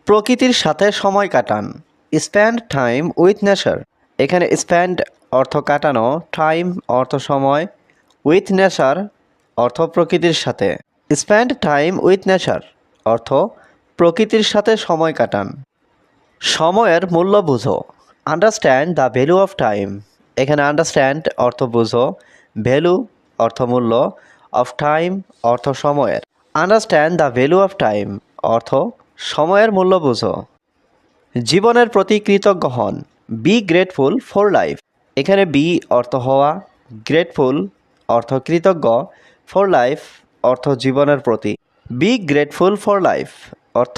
প্রকৃতির সাথে সময় কাটান। Spend time with nature. এখানে স্পেন্ড অর্থ কাটানো, টাইম অর্থ সময়, উইথ নেচার অর্থ প্রকৃতির সাথে। স্পেন্ড টাইম উইথ নেচার অর্থ প্রকৃতির সাথে সময় কাটান। সময়ের মূল্য বুঝো। Understand the value of time. এখানে আন্ডারস্ট্যান্ড অর্থ বুঝো, ভ্যালু অর্থ মূল্য, অফ টাইম অর্থ সময়ের। Understand the value of time অর্থ সময়ের মূল্য বুঝো। জীবনের প্রতি কৃতজ্ঞ হন। Be grateful for life. এখানে বি অর্থ হওয়া, গ্রেটফুল অর্থ কৃতজ্ঞ, ফর লাইফ অর্থ জীবনের প্রতি। বি গ্রেটফুল ফর লাইফ অর্থ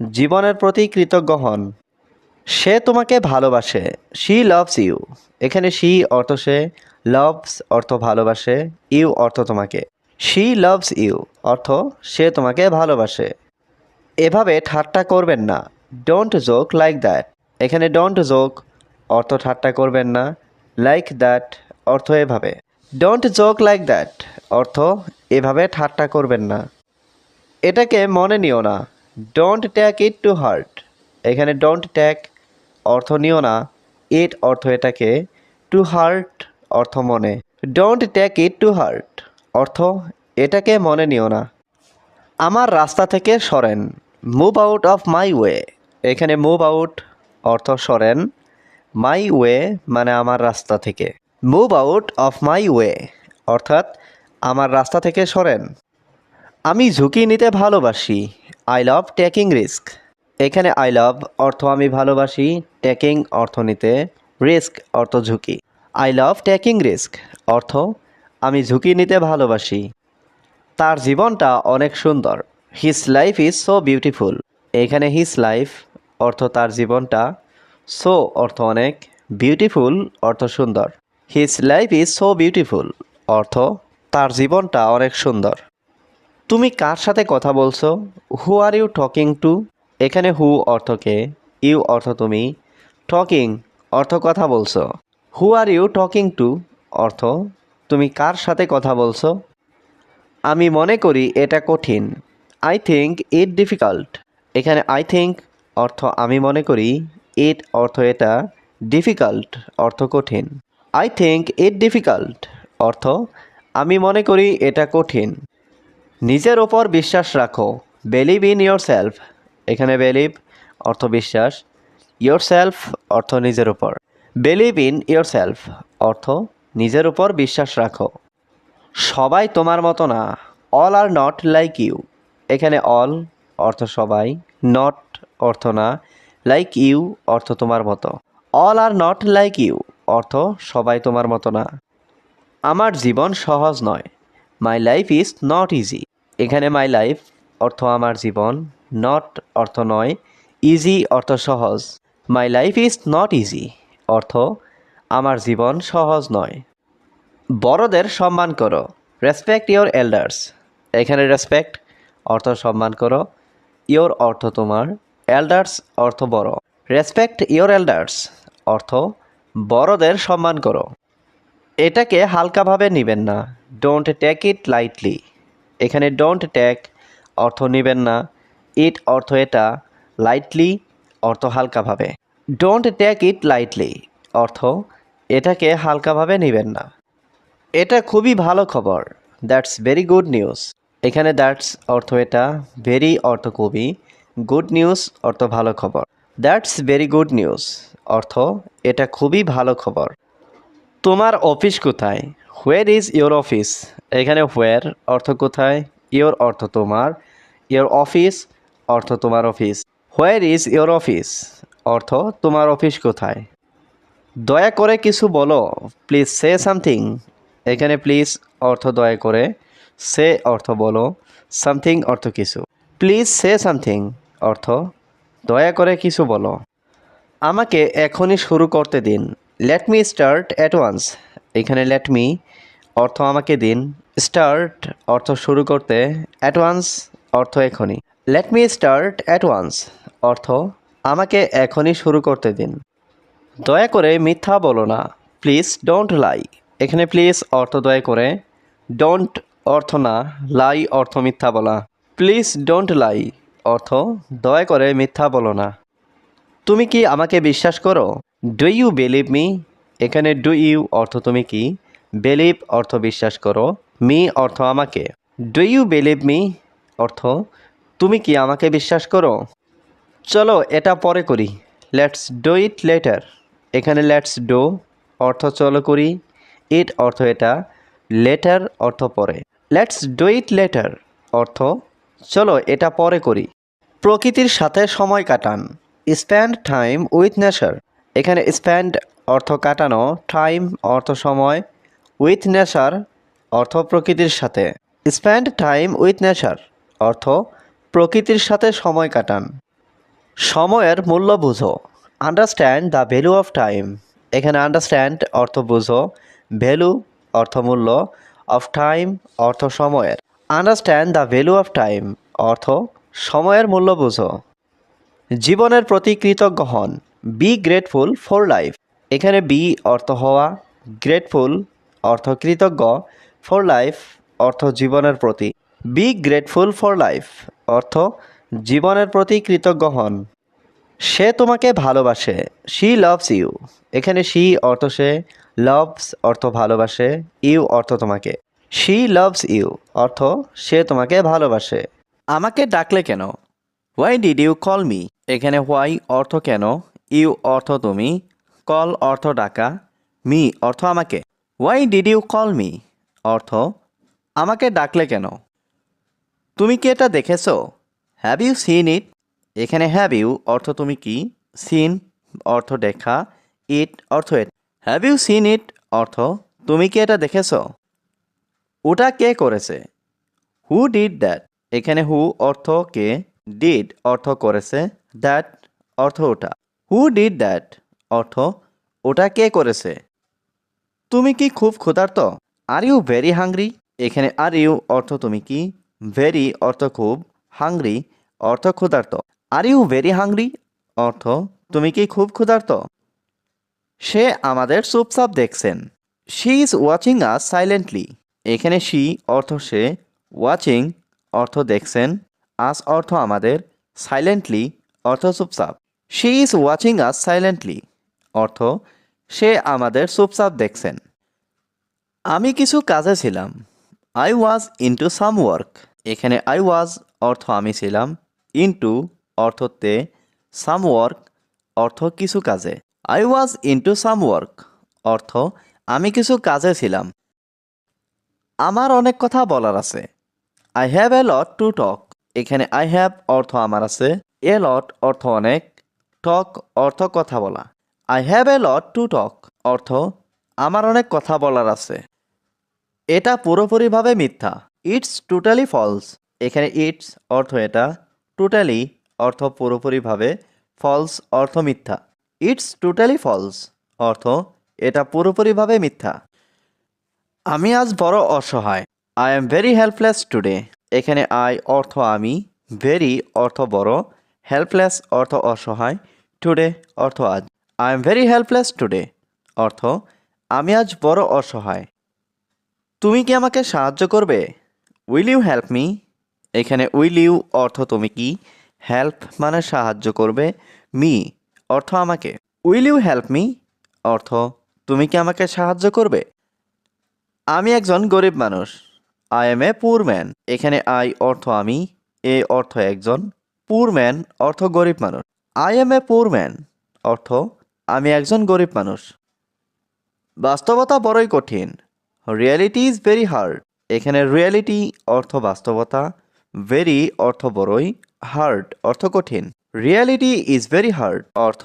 জীবনের প্রতি কৃতজ্ঞ হন। সে তোমাকে ভালোবাসে। She loves you. এখানে শি অর্থ সে, লাভস অর্থ ভালোবাসে, ইউ অর্থ তোমাকে। শি লাভস ইউ অর্থ সে তোমাকে ভালোবাসে। এভাবে ঠাট্টা করবেন না। Don't joke like that. এখানে ডোন্ট জোক অর্থ ঠাট্টা করবেন না, লাইক দ্যাট অর্থ এভাবে। ডোন্ট জোক লাইক দ্যাট অর্থ এভাবে ঠাট্টা করবেন না। এটাকে মনে নিও না। Don't take it to heart. এখানে ডোন্ট টেক অর্থ নিও না, ইট অর্থ এটাকে, টু হার্ট অর্থ মনে। Don't take it to heart অর্থ এটাকে মনে নিও না। আমার রাস্তা থেকে সরেন। Move out of my way. এখানে মুভ আউট অর্থ সরেন, মাই ওয়ে মানে আমার রাস্তা থেকে। Move out of my way অর্থাৎ আমার রাস্তা থেকে সরেন। আমি ঝুঁকি নিতে ভালোবাসি। I love taking risk. এখানে আই লাভ অর্থ আমি ভালোবাসি, টেকিং অর্থ নিতে, রিস্ক অর্থ ঝুঁকি। আই লাভ টেকিং রিস্ক অর্থ আমি ঝুঁকি নিতে ভালোবাসি। তার জীবনটা অনেক সুন্দর। His life is so beautiful. এখানে হিজ লাইফ অর্থ তার জীবনটা, সো অর্থ অনেক, বিউটিফুল অর্থ সুন্দর। His life is so beautiful অর্থ তার জীবনটা অনেক সুন্দর। তুমি কার সাথে কথা বলছো? হু আর ইউ টকিং টু? এখানে হু অর্থ কে, ইউ অর্থ তুমি, টকিং অর্থ কথা বলছো। হু আর ইউ টকিং টু অর্থ তুমি কার সাথে কথা বলছো। আমি মনে করি এটা কঠিন। I think it difficult. এখানে আই থিঙ্ক অর্থ আমি মনে করি, ইট অর্থ এটা, ডিফিকাল্ট অর্থ কঠিন। আই থিঙ্ক ইট ডিফিকাল্ট অর্থ আমি মনে করি এটা কঠিন। নিজের ওপর বিশ্বাস রাখো। Believe in your self. এখানে বিলিভ অর্থ বিশ্বাস, ইয়োর সেলফ অর্থ নিজের উপর। বিলিভ ইন ইয়োর সেলফ অর্থ নিজের উপর বিশ্বাস রাখো। সবাই তোমার মতো না। All are not like you. এখানে অল অর্থ সবাই, নট অর্থ না, লাইক ইউ অর্থ তোমার মতো। All are not like you অর্থ সবাই তোমার মতো না। আমার জীবন সহজ নয়। My life is not easy. এখানে মাই লাইফ অর্থ আমার জীবন, নট অর্থ নয়, ইজি অর্থ সহজ। মাই লাইফ ইজ নট ইজি অর্থ আমার জীবন সহজ নয়। বড়দের সম্মান করো। Respect your elders. এখানে রেসপেক্ট অর্থ সম্মান করো, ইয়োর অর্থ তোমার, এল্ডার্স অর্থ বড়। রেসপেক্ট ইয়োর এল্ডার্স অর্থ বড়দের সম্মান করো। এটাকে হালকাভাবে নেবেন না। Don't take it lightly. এখানে ডোন্ট টেক অর্থ নেবেন না, ইট অর্থ এটা, লাইটলি অর্থ হালকাভাবে। ডোন্ট টেক ইট লাইটলি অর্থ এটাকে হালকাভাবে নেবেন না। এটা খুবই ভালো খবর। That's very good news. এখানে দ্যাটস অর্থ এটা, ভেরি অর্থ খুবই, গুড নিউজ অর্থ ভালো খবর। দ্যাটস ভেরি গুড নিউজ অর্থ এটা খুবই ভালো খবর। তোমার অফিস কোথায়? Where is your office? এখানে হোয়ার অর্থ কোথায়, ইয়োর অর্থ তোমার, ইয়োর অফিস অর্থ তোমার office. Where is your office অর্থ তোমার অফিস কোথায়। দয়া করে কিছু বলো। Please say something. এখানে প্লিজ অর্থ দয়া করে, সে অর্থ বলো, সামথিং অর্থ কিছু। প্লিজ সে সামথিং অর্থ দয়া করে কিছু বলো। আমাকে এখনই শুরু করতে দিন। Let me start at once. এখানে লেট মি অর্থ আমাকে দিন, স্টার্ট অর্থ শুরু করতে, অ্যাট ওয়ান্স অর্থ এখনই। Let me start at once অর্থ আমাকে এখনই শুরু করতে দিন। দয়া করে মিথ্যা বলো না। Please don't lie. এখানে প্লিজ অর্থ দয়া করে, ডোন্ট অর্থ না, লাই অর্থ মিথ্যা বলা। প্লিজ ডোন্ট লাই অর্থ দয়া করে মিথ্যা বলো না। তুমি কি আমাকে বিশ্বাস করো? Do you believe me? এখানে ডু ইউ অর্থ তুমি কি, বিলিভ অর্থ বিশ্বাস করো, মি অর্থ আমাকে। ডু ইউ বিলিভ মি অর্থ তুমি কি আমাকে বিশ্বাস করো? চলো এটা পরে করি। Let's do it later. এখানে লেটস ডু অর্থ চলো করি, ইট অর্থ এটা, লেটার অর্থ পরে। লেটস ডু ইট লেটার অর্থ চলো এটা পরে করি। প্রকৃতির সাথে সময় কাটান। Spend time with nature. এখানে স্পেন্ড অর্থ কাটানো, টাইম অর্থ সময়, উইথ নেচার অর্থ প্রকৃতির সাথে। স্পেন্ড টাইম উইথ নেচার অর্থ প্রকৃতির সাথে সময় কাটান। সময়ের মূল্য বুঝো। Understand the value of time. এখানে আন্ডারস্ট্যান্ড অর্থ বুঝো, ভ্যালু অর্থ মূল্য, অফ টাইম অর্থ সময়ের। Understand the value of time অর্থ সময়ের মূল্য বুঝো। জীবনের প্রতি কৃতজ্ঞ হন। Be grateful for life. এখানে বি অর্থ হওয়া, গ্রেটফুল অর্থ কৃতজ্ঞ, ফর লাইফ অর্থ জীবনের প্রতি। বি গ্রেটফুল ফর লাইফ অর্থ জীবনের প্রতি কৃতজ্ঞ হন। সে তোমাকে ভালোবাসে। She loves you. এখানে শি অর্থ সে, লাভস অর্থ ভালোবাসে, ইউ অর্থ তোমাকে। শি লাভস ইউ অর্থ সে তোমাকে ভালোবাসে। আমাকে ডাকলে কেন? Why did you call me? এখানে হোয়াই অর্থ কেন, ইউ অর্থ তুমি, কল অর্থ ডাকা, মি অর্থ আমাকে। Why did you call me অর্থ আমাকে ডাকলে কেন? তুমি কি এটা দেখেছো? Have you seen it? এখানে হ্যাভ ইউ অর্থ তুমি কি, সিন অর্থ দেখা, ইট অর্থ এটা। হ্যাভ ইউ সিন ইট অর্থ তুমি কি এটা দেখেছো? ওটা কে করেছে? Who did that? এখানে হু অর্থ কে, ডিড অর্থ করেছে, দ্যাট অর্থ ওটা। হু ডিড দ্যাট অর্থ ওটা কে করেছে? তুমি কি খুব ক্ষুধার্ত? Are you very hungry? এখানে আর ইউ অর্থ তুমি কি, ভেরি অর্থ খুব, হাংরি অর্থ ক্ষুধার্ত। আর ইউ ভেরি হাংরি অর্থ তুমি কি খুব ক্ষুধার্ত? সে আমাদের চুপচাপ দেখছেন। She is watching us silently. এখানে শি অর্থ সে, ওয়াচিং অর্থ দেখছেন, আস অর্থ আমাদের, সাইলেন্টলি অর্থ চুপচাপ। She is watching us silently অর্থ সে আমাদের চুপচাপ দেখছেন। আমি কিছু কাজে ছিলাম। I was into some work. এখানে আই ওয়াজ অর্থ আমি ছিলাম, ইনটু অর্থ তে, সাম ওয়ার্ক অর্থ কিছু কাজে। I was into some work অর্থ আমি কিছু কাজে ছিলাম। আমার অনেক কথা বলার আছে। I have a lot to টক। এখানে আই হ্যাভ অর্থ আমার আছে, এ লট অর্থ অনেক, টক অর্থ কথা বলা। I have a lot to talk অর্থ আমার অনেক কথা বলার আছে। এটা পুরোপুরিভাবে মিথ্যা। It's totally false. এখানে ইটস অর্থ এটা, টোটালি অর্থ পুরোপুরিভাবে, ফলস অর্থ মিথ্যা। ইটস টোটালি ফলস অর্থ এটা পুরোপুরিভাবে মিথ্যা। আমি আজ বড় অসহায়। I am very helpless today. এখানে আই অর্থ আমি, ভেরি অর্থ বড়, হেল্পলেস অর্থ অসহায়, টুডে অর্থ আজ। I am very helpless today অর্থ আমি আজ বড় অসহায়। তুমি কি আমাকে সাহায্য করবে? Will you help me? এখানে উইল ইউ অর্থ তুমি কি, হেল্প মানে সাহায্য করবে, মি অর্থ আমাকে। উইল ইউ হেল্প মি অর্থ তুমি কি আমাকে সাহায্য করবে? আমি একজন গরিব মানুষ। আই এম এ পুর ম্যান। এখানে আই অর্থ আমি, এ অর্থ একজন, পুর ম্যান অর্থ গরিব মানুষ। আই এম এ পুর ম্যান অর্থ আমি একজন গরিব মানুষ। বাস্তবতা বড়ই কঠিন। Reality is very hard. এখানে রিয়ালিটি অর্থ বাস্তবতা, ভেরি অর্থ বড়ই, হার্ড অর্থ কঠিন। রিয়ালিটি ইজ ভেরি হার্ড অর্থ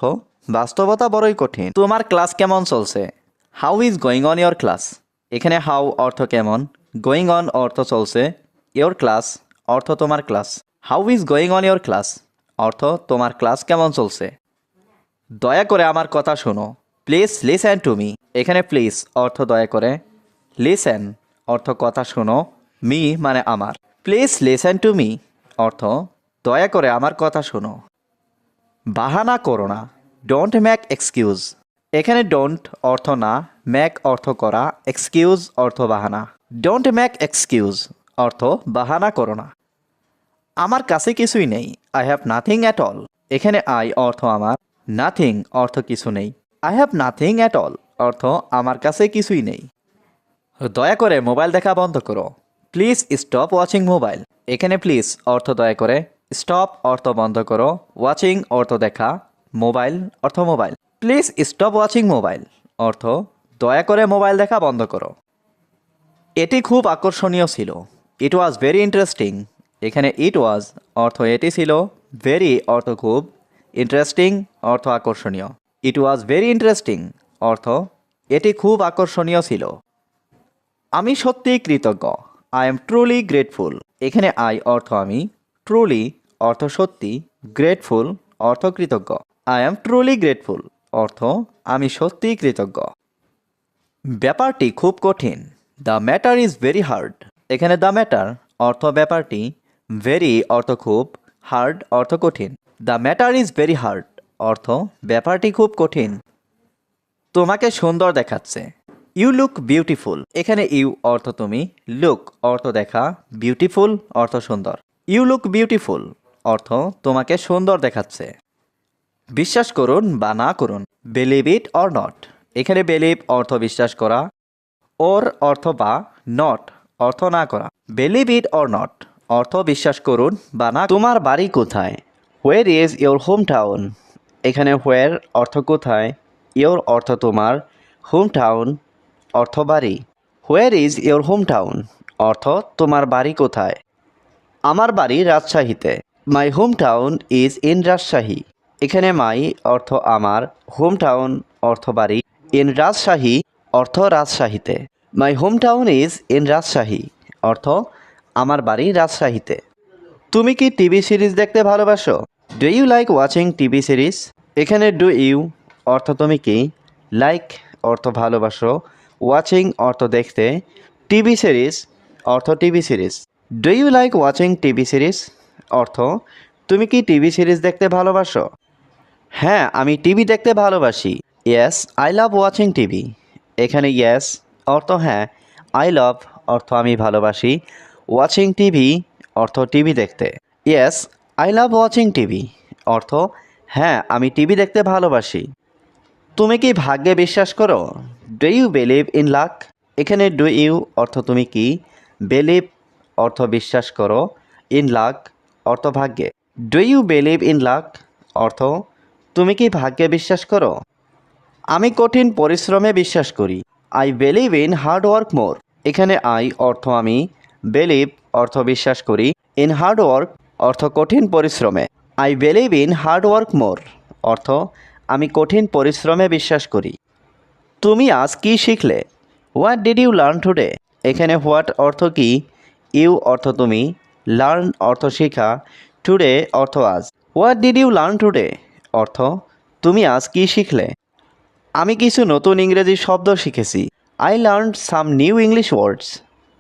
বাস্তবতা বড়ই কঠিন। তোমার ক্লাস কেমন চলছে? How is going on your class? এখানে হাউ অর্থ কেমন, গোয়িং অন অর্থ চলছে, ইয়োর ক্লাস অর্থ তোমার class. How is going on your class অর্থ তোমার ক্লাস কেমন চলছে। দয়া করে আমার কথা শোনো। Please listen to me. এখানে প্লিজ অর্থ দয়া করে, লিসেন অর্থ কথা শোনো, মি মানে আমার। প্লিজ লিসেন টু মি অর্থ দয়া করে আমার কথা শোনো। বাহানা করো না। Don't make excuse. এখানে ডোন্ট অর্থ না, মেক অর্থ করা, এক্সকিউজ অর্থ বাহানা। ডোন্ট মেক এক্সকিউজ অর্থ বাহানা করো না। আমার কাছে কিছুই নেই। I have nothing at all. এখানে আই অর্থ আমার, নাথিং অর্থ কিছু নেই। I have nothing at all অর্থ আমার কাছে কিছুই নেই। দয়া করে মোবাইল দেখা বন্ধ করো। Please stop watching mobile. এখানে প্লিজ অর্থ দয়া করে, স্টপ অর্থ বন্ধ করো, ওয়াচিং অর্থ দেখা, মোবাইল অর্থ mobile. Please stop watching mobile অর্থ দয়া করে মোবাইল দেখা বন্ধ করো। এটি খুব আকর্ষণীয় ছিল। ইট ওয়াজ ভেরি ইন্টারেস্টিং। এখানে ইট ওয়াজ অর্থ এটি ছিল, ভেরি অর্থ খুব, ইন্টারেস্টিং অর্থ আকর্ষণীয়। ইট ওয়াজ ভেরি ইন্টারেস্টিং অর্থ এটি খুব আকর্ষণীয় ছিল। আমি সত্যিই কৃতজ্ঞ। I am truly grateful. এখানে আই অর্থ আমি, ট্রুলি অর্থ সত্যি, গ্রেটফুল অর্থ কৃতজ্ঞ। আই এম ট্রুলি গ্রেটফুল অর্থ আমি সত্যিই কৃতজ্ঞ। ব্যাপারটি খুব কঠিন। The matter is very hard. এখানে দ্য ম্যাটার অর্থ ব্যাপারটি, ভেরি অর্থ খুব, হার্ড অর্থ কঠিন। The matter is very hard অর্থ ব্যাপারটি খুব কঠিন। তোমাকে সুন্দর দেখাচ্ছে। You look beautiful. এখানে ইউ অর্থ তুমি, লুক অর্থ দেখা, বিউটিফুল অর্থ সুন্দর। ইউ লুক বিউটিফুল অর্থ তোমাকে সুন্দর দেখাচ্ছে। বিশ্বাস করুন বা না করুন। Believe it or not. এখানে বিলিভ অর্থ বিশ্বাস করা, ওর অর্থ বা, নট অর্থ না করা। বিলিভ ইট অর নট অর্থ বিশ্বাস করুন বা না। তোমার বাড়ি কোথায়? Where is your home town? এখানে হোয়ার অর্থ কোথায়, ইয়োর অর্থ তোমার, হোম টাউন অর্থ বাড়ি। Where is your home town অর্থ তোমার বাড়ি কোথায়। আমার বাড়ি রাজশাহীতে। My home town is in Rajshahi. এখানে মাই অর্থ আমার, হোম টাউন অর্থ বাড়ি, ইন রাজশাহী অর্থ রাজশাহীতে। My home town is in Rajshahi অর্থ আমার বাড়ি রাজশাহীতে। তুমি কি টিভি সিরিজ দেখতে ভালোবাসো? Do you like watching TV series? এখানে ডু ইউ অর্থ তুমি কি, লাইক অর্থ ভালোবাসো, ওয়াচিং অর্থ দেখতে, টিভি সিরিজ অর্থ TV series. Do you like watching TV series অর্থ তুমি কি টিভি সিরিজ দেখতে ভালোবাসো? হ্যাঁ, আমি টিভি দেখতে ভালোবাসি। Yes I love watching TV. এখানে ইয়েস অর্থ হ্যাঁ, আই লাভ অর্থ আমি ভালোবাসি, ওয়াচিং টিভি অর্থ টিভি দেখতে। Yes I love watching TV অর্থ হ্যাঁ, আমি টিভি দেখতে ভালোবাসি। তুমি কি ভাগ্যে বিশ্বাস করো? Do you believe in luck? এখানে ডু ইউ অর্থ তুমি কি, বিলিভ অর্থ বিশ্বাস করো, ইন লাক অর্থ ভাগ্যে। Do you believe in luck অর্থ তুমি কি ভাগ্যে বিশ্বাস করো? আমি কঠিন পরিশ্রমে বিশ্বাস করি। I believe in hard work মোর। এখানে আই অর্থ আমি, বিলিভ অর্থ বিশ্বাস করি, ইন হার্ড ওয়ার্ক অর্থ কঠিন পরিশ্রমে। I believe in hard work মোর অর্থ আমি কঠিন পরিশ্রমে বিশ্বাস করি। তুমি আজ কি শিখলে? What did you learn today? এখানে হোয়াট অর্থ কি, ইউ অর্থ তুমি, লার্ন অর্থ শেখা, টুডে অর্থ আজ। What did you learn today অর্থ তুমি আজ কি শিখলে? আমি কিছু নতুন ইংরেজি শব্দ শিখেছি। I learned some new English ওয়ার্ডস।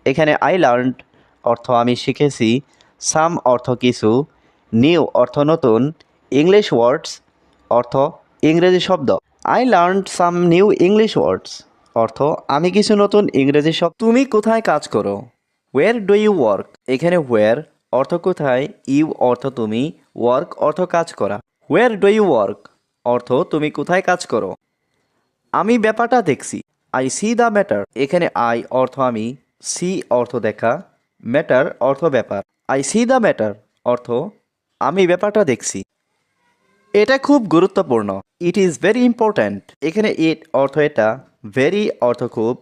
এখানে আই লার্নড অর্থ আমি শিখেছি, সাম অর্থ কিছু, নিউ অর্থ নতুন, ইংলিশ ওয়ার্ডস অর্থ ইংরেজি শব্দ। I learned some new English ওয়ার্ডস অর্থ আমি কিছু নতুন ইংরেজি শব্দ। তুমি কোথায় কাজ করো? ওয়ের ডু ইউ ওয়ার্ক? এখানে ওয়ের অর্থ কোথায়, ইউ অর্থ তুমি, ওয়ার্ক অর্থ কাজ করা। ওয়ের ডু ইউ ওয়ার্ক অর্থ তুমি কোথায় কাজ করো। আমি ব্যাপারটা দেখছি। I C the matter. এখানে আই অর্থ আমি, সি অর্থ দেখা, ম্যাটার অর্থ ব্যাপার। আই সি দ্য ম্যাটার অর্থ আমি ব্যাপারটা দেখছি। এটা খুব গুরুত্বপূর্ণ। It is very important. এখানে ইট অর্থ এটা, ভেরি অর্থ খুব,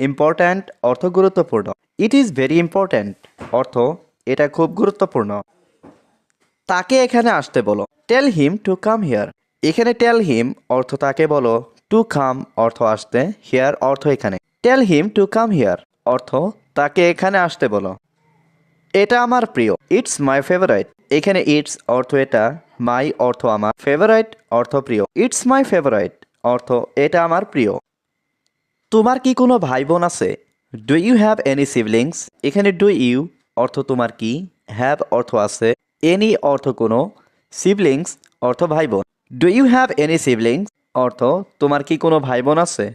ইম্পর্ট্যান্ট অর্থ গুরুত্বপূর্ণ। ইট ইজ ভেরি ইম্পর্ট্যান্ট অর্থ এটা খুব গুরুত্বপূর্ণ। তাকে এখানে আসতে বলো। টেল হিম টু কাম হিয়ার। এখানে টেল হিম অর্থ তাকে বলো, টু কাম অর্থ আসতে, হিয়ার অর্থ এখানে। টেল হিম টু কাম হিয়ার অর্থ তাকে এখানে আসতে বলো। এটা আমার প্রিয়। It's my favourite. এখানে ইটস অর্থ এটা, মাই অর্থ আমার, ফেভারাইট অর্থ প্রিয়। ইটস মাই ফেভারাইট অর্থ এটা আমার প্রিয়। তোমার কি কোনো ভাই বোন আছে? Do you have any siblings? এখানে ডু ইউ অর্থ তোমার কি, হ্যাভ অর্থ আছে, এনি অর্থ কোনো, সিবলিংস অর্থ ভাই বোন। Do you have any siblings অর্থ তোমার কি কোনো ভাই বোন আছে?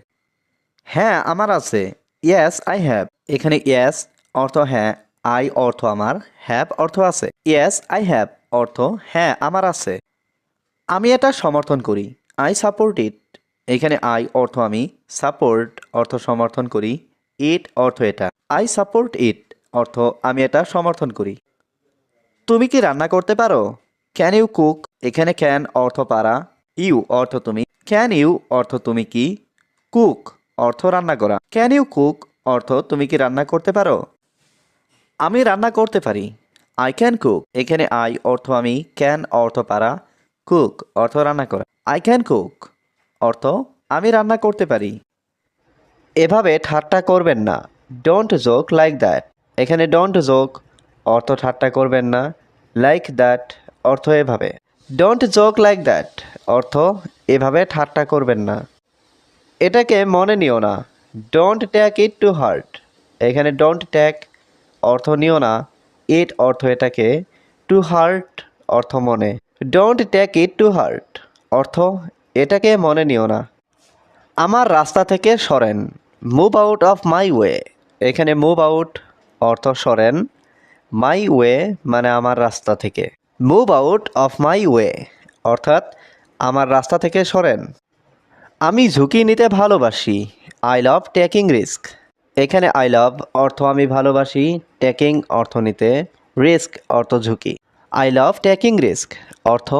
হ্যাঁ আমার আছে। Yes I have. এখানে ইয়েস অর্থ হ্যাঁ, আই অর্থ আমার, হ্যাভ অর্থ আছে। ইয়েস আই হ্যাভ অর্থ হ্যাঁ আমার আছে। আমি এটা সমর্থন করি, আই সাপোর্ট ইট। এখানে আই অর্থ আমি, সাপোর্ট অর্থ সমর্থন করি, ইট অর্থ এটা। আই সাপোর্ট ইট অর্থ আমি এটা সমর্থন করি। তুমি কি রান্না করতে পারো? Can you cook? এখানে ক্যান অর্থ পারা, ইউ অর্থ তুমি, ক্যান ইউ অর্থ তুমি কি, কুক অর্থ রান্না করা। ক্যান ইউ কুক অর্থ তুমি কি রান্না করতে পারো? আমি রান্না করতে পারি, আই ক্যান কুক। এখানে আই অর্থ আমি, ক্যান অর্থ পারা, কুক অর্থ রান্না করা। আই ক্যান কুক অর্থ আমি রান্না করতে পারি। এভাবে ঠাট্টা করবেন না, ডোন্ট জোক লাইক দ্যাট। এখানে ডোন্ট জোক অর্থ ঠাট্টা করবেন না, লাইক দ্যাট অর্থ এভাবে। ডোন্ট জোক লাইক দ্যাট অর্থ এভাবে ঠাট্টা করবেন না। এটাকে মনে নিও না, don't take it to heart. এখানে ডোন্ট টেক অর্থ নিও না, ইট অর্থ এটাকে, টু হার্ট অর্থ মনে। Don't take it to heart অর্থ এটাকে মনে নিও না। আমার রাস্তা থেকে সরেন, move out of my way. এখানে মুভ আউট অর্থ সরেন, মাই ওয়ে মানে আমার রাস্তা থেকে। Move out of my way অর্থাৎ আমার রাস্তা থেকে সরেন। আমি ঝুঁকি নিতে ভালোবাসি, আই লাভ টেকিং রিস্ক। এখানে আই লাভ অর্থ আমি ভালোবাসি, টেকিং অর্থ নিতে, রিস্ক অর্থ ঝুঁকি। আই লাভ টেকিং রিস্ক অর্থ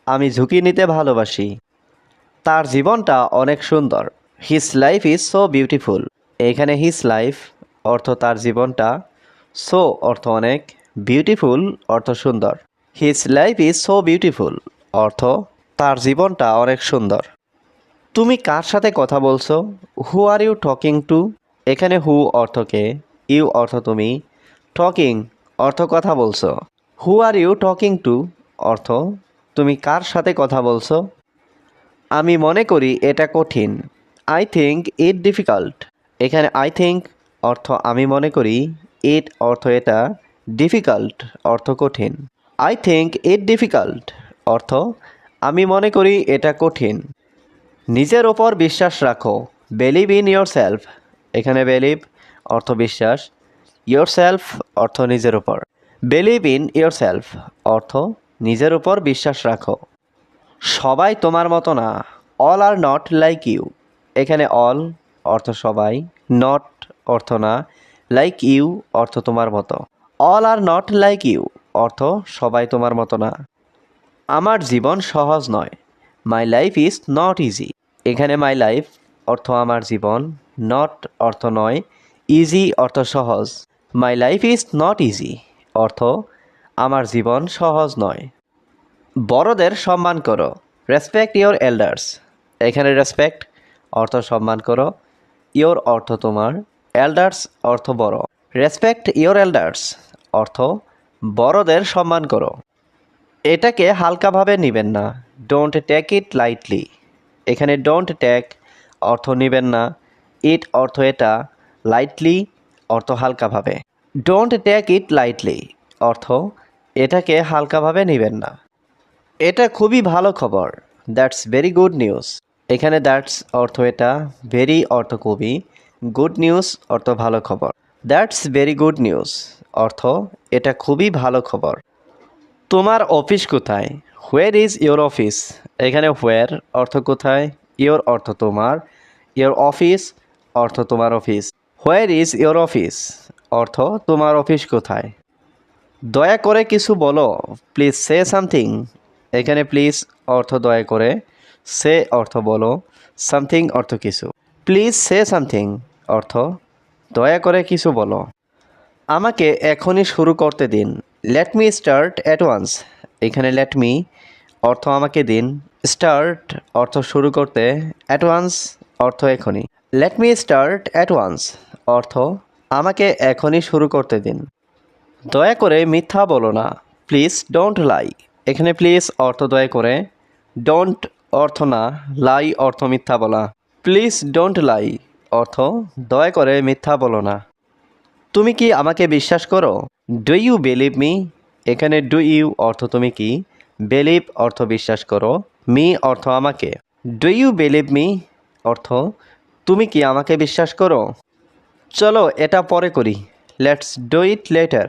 আমি ঝুঁকি নিতে ভালোবাসি। তার জীবনটা অনেক সুন্দর, his life is so beautiful. এখানে হিজ লাইফ অর্থ তার জীবনটা, সো অর্থ অনেক, বিউটিফুল অর্থ সুন্দর। His life is so beautiful অর্থ তার জীবনটা অনেক সুন্দর। তুমি কার সাথে কথা বলছো? হু আর ইউ টকিং টু? এখানে হু অর্থ কে, ইউ অর্থ তুমি, টকিং অর্থ কথা বলছো। হু আর ইউ টকিং টু অর্থ তুমি কার সাথে কথা বলছো? আমি মনে করি এটা কঠিন, আই থিঙ্ক ইট ডিফিকাল্ট। এখানে আই থিঙ্ক অর্থ আমি মনে করি, ইট অর্থ এটা, ডিফিকাল্ট অর্থ কঠিন। আই থিঙ্ক ইট ডিফিকাল্ট অর্থ আমি মনে করি এটা কঠিন। নিজের ওপর বিশ্বাস রাখো, বিলিভ ইন ইয়োর সেলফ। এখানে বিলিভ অর্থ বিশ্বাস, ইয়োর সেলফ অর্থ নিজের ওপর। বিলিভ ইন ইয়োর সেলফ অর্থ নিজের ওপর বিশ্বাস রাখো। সবাই তোমার মতো না, all are not like you. এখানে অল অর্থ সবাই, নট অর্থ না, লাইক ইউ অর্থ তোমার মতো। All are not like you অর্থ সবাই তোমার মতো না। আমার জীবন সহজ নয়, my life is not easy. এখানে মাই লাইফ অর্থ আমার জীবন, নট অর্থ নয়, ইজি অর্থ সহজ। মাই লাইফ ইজ নট ইজি অর্থ আমার জীবন সহজ নয়। বড়দের সম্মান করো, রেসপেক্ট ইয়োর এল্ডার্স। এখানে রেসপেক্ট অর্থ সম্মান করো, ইয়োর অর্থ তোমার, এল্ডার্স অর্থ বড়। রেসপেক্ট ইয়োর এল্ডার্স অর্থ বড়দের সম্মান করো। এটাকে হালকাভাবে নেবেন না, ডোন্ট টেক ইট লাইটলি। এখানে ডোন্ট টেক অর্থ নেবেন না, ইট অর্থ এটা, লাইটলি অর্থ হালকাভাবে। ডোন্ট টেক ইট লাইটলি অর্থ এটাকে হালকাভাবে নেবেন না। এটা খুবই ভালো খবর, দ্যাটস ভেরি গুড নিউজ। এখানে দ্যাটস অর্থ এটা, ভেরি অর্থ খুবই, গুড নিউজ অর্থ ভালো খবর। দ্যাটস ভেরি গুড নিউজ অর্থ এটা খুবই ভালো খবর। তোমার অফিস কোথায়? Where is your office? এখানে হোয়ার অর্থ কোথায়, ইয়োর অর্থ তোমার, ইয়োর অফিস অর্থ তোমার office. Where is your office অর্থ তোমার অফিস কোথায়। দয়া করে কিছু বলো, প্লিজ সে সামথিং। এখানে প্লিজ অর্থ দয়া করে, সে অর্থ বলো, সামথিং অর্থ কিছু। প্লিজ সে সামথিং অর্থ দয়া করে কিছু বলো। আমাকে এখনই শুরু করতে দিন, let me start at once. এখানে লেট মি অর্থ আমাকে দিন, স্টার্ট অর্থ শুরু করতে, অ্যাট ওয়ান্স অর্থ এখনই। Let me start at once অর্থ আমাকে এখনই শুরু করতে দিন। দয়া করে মিথ্যা বলো না, প্লিজ ডোন্ট লাই। এখানে প্লিজ অর্থ দয়া করে, ডোন্ট অর্থ না, লাই অর্থ মিথ্যা বলা। প্লিজ ডোন্ট লাই অর্থ দয়া করে মিথ্যা বলো না। তুমি কি আমাকে বিশ্বাস করো? Do you believe me? এখানে ডু ইউ অর্থ তুমি কি, বিলিভ অর্থ বিশ্বাস করো, মি অর্থ আমাকে। ডু ইউ বিলিভ মি অর্থ তুমি কি আমাকে বিশ্বাস করো? চলো এটা পরে করি, লেটস ডু ইট লেটার।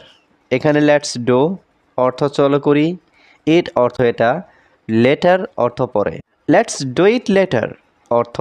এখানে লেটস ডু অর্থ চলো করি, ইট অর্থ এটা, লেটার অর্থ পরে। লেটস ডু ইট লেটার অর্থ